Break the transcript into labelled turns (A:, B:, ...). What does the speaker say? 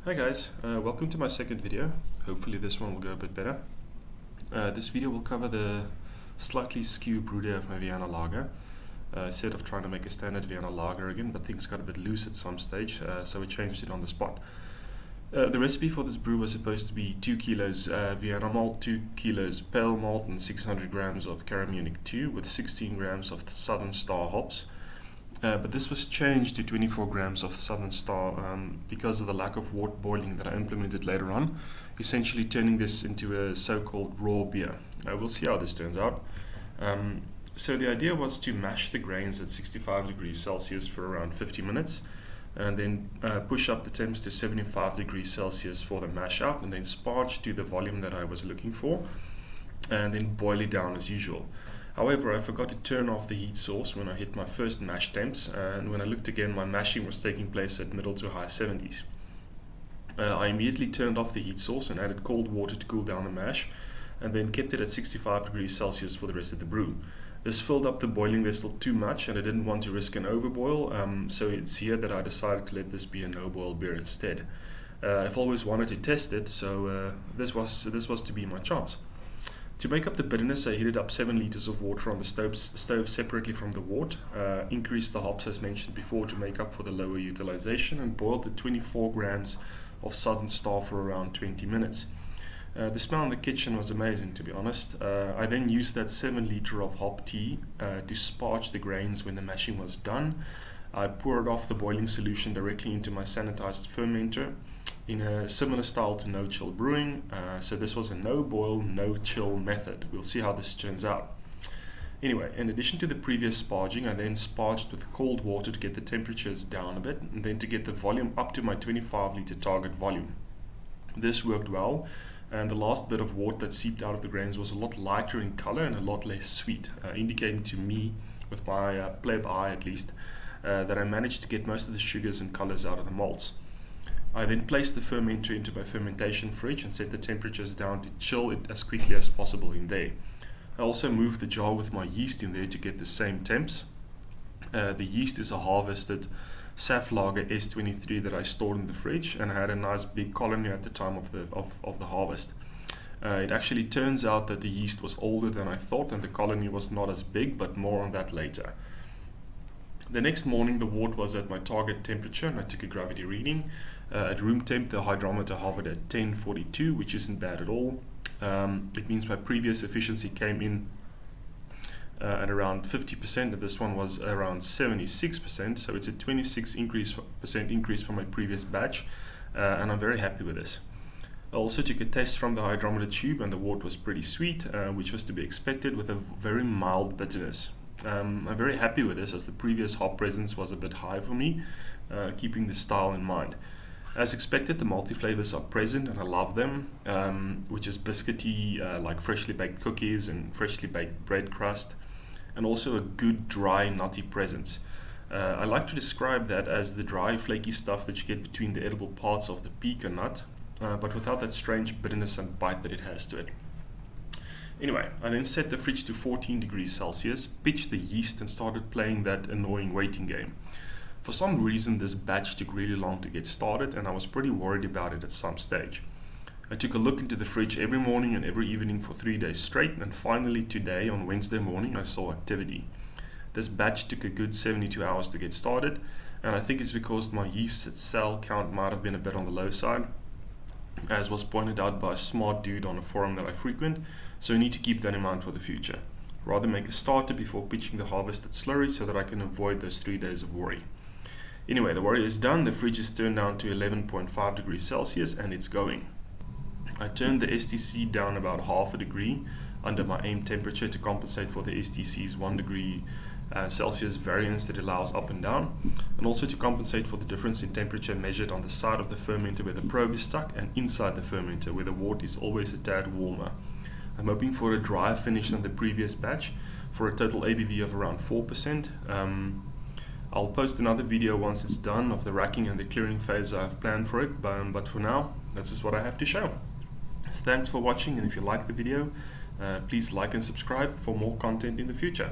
A: Hi guys, welcome to my second video. Hopefully this one will go a bit better. This video will cover the slightly skew brew day of my Vienna lager. Instead of trying to make a standard Vienna lager again, but things got a bit loose at some stage, so we changed it on the spot. The recipe for this brew was supposed to be 2 kilos Vienna malt, 2 kilos pale malt and 600 grams of Cara Munich 2 with 16 grams of Southern Star hops. But this was changed to 24 grams of Southern Star because of the lack of wort boiling that I implemented later on, essentially turning this into a so-called raw beer. We'll see how this turns out. So the idea was to mash the grains at 65 degrees Celsius for around 50 minutes and then push up the temps to 75 degrees Celsius for the mash out and then sparge to the volume that I was looking for and then boil it down as usual. However, I forgot to turn off the heat source when I hit my first mash temps, and when I looked again, my mashing was taking place at middle to high 70s. I immediately turned off the heat source and added cold water to cool down the mash, and then kept it at 65 degrees Celsius for the rest of the brew. This filled up the boiling vessel too much, and I didn't want to risk an overboil, so it's here that I decided to let this be a no-boil beer instead. I've always wanted to test it, so this was to be my chance. To make up the bitterness, I heated up 7 liters of water on the stove separately from the wort, increased the hops as mentioned before to make up for the lower utilization, and boiled the 24 grams of Southern Star for around 20 minutes. The smell in the kitchen was amazing, to be honest. I then used that 7 liter of hop tea to sparge the grains when the mashing was done. I poured off the boiling solution directly into my sanitized fermenter in a similar style to no-chill brewing, so this was a no-boil, no-chill method. We'll see how this turns out. Anyway, in addition to the previous sparging, I then sparged with cold water to get the temperatures down a bit, and then to get the volume up to my 25 liter target volume. This worked well, and the last bit of wort that seeped out of the grains was a lot lighter in color and a lot less sweet, indicating to me, with my pleb eye at least, that I managed to get most of the sugars and colors out of the malts. I then placed the fermenter into my fermentation fridge and set the temperatures down to chill it as quickly as possible in there. I also moved the jar with my yeast in there to get the same temps. The yeast is a harvested Saf Lager S23 that I stored in the fridge, and I had a nice big colony at the time of the harvest. It actually turns out that the yeast was older than I thought and the colony was not as big, but more on that later. The next morning the wort was at my target temperature and I took a gravity reading. At room temp the hydrometer hovered at 1042, which isn't bad at all. It means my previous efficiency came in at around 50% and this one was around 76%, so it's a 26% increase from my previous batch, and I'm very happy with this. I also took a test from the hydrometer tube and the wort was pretty sweet, which was to be expected with a very mild bitterness. I'm very happy with this as the previous hop presence was a bit high for me, keeping the style in mind. As expected, the malty flavors are present and I love them, which is biscuity, like freshly baked cookies and freshly baked bread crust, and also a good dry nutty presence. I like to describe that as the dry flaky stuff that you get between the edible parts of the pecan nut, but without that strange bitterness and bite that it has to it. Anyway, I then set the fridge to 14 degrees Celsius, pitched the yeast and started playing that annoying waiting game. For some reason this batch took really long to get started and I was pretty worried about it at some stage. I took a look into the fridge every morning and every evening for 3 days straight, and finally today on Wednesday morning I saw activity. This batch took a good 72 hours to get started, and I think it's because my yeast cell count might have been a bit on the low side, as was pointed out by a smart dude on a forum that I frequent, so I need to keep that in mind for the future. Rather make a starter before pitching the harvested slurry so that I can avoid those 3 days of worry. Anyway, the worry is done, the fridge is turned down to 11.5 degrees Celsius and it's going. I turned the STC down about half a degree under my aim temperature to compensate for the STC's 1 degree Celsius variance that allows up and down, and also to compensate for the difference in temperature measured on the side of the fermenter where the probe is stuck and inside the fermenter where the wort is always a tad warmer. I'm hoping for a drier finish than the previous batch for a total ABV of around 4%. I'll post another video once it's done of the racking and the clearing phase I've planned for it, but for now, that's just what I have to show. So thanks for watching, and if you like the video, please like and subscribe for more content in the future.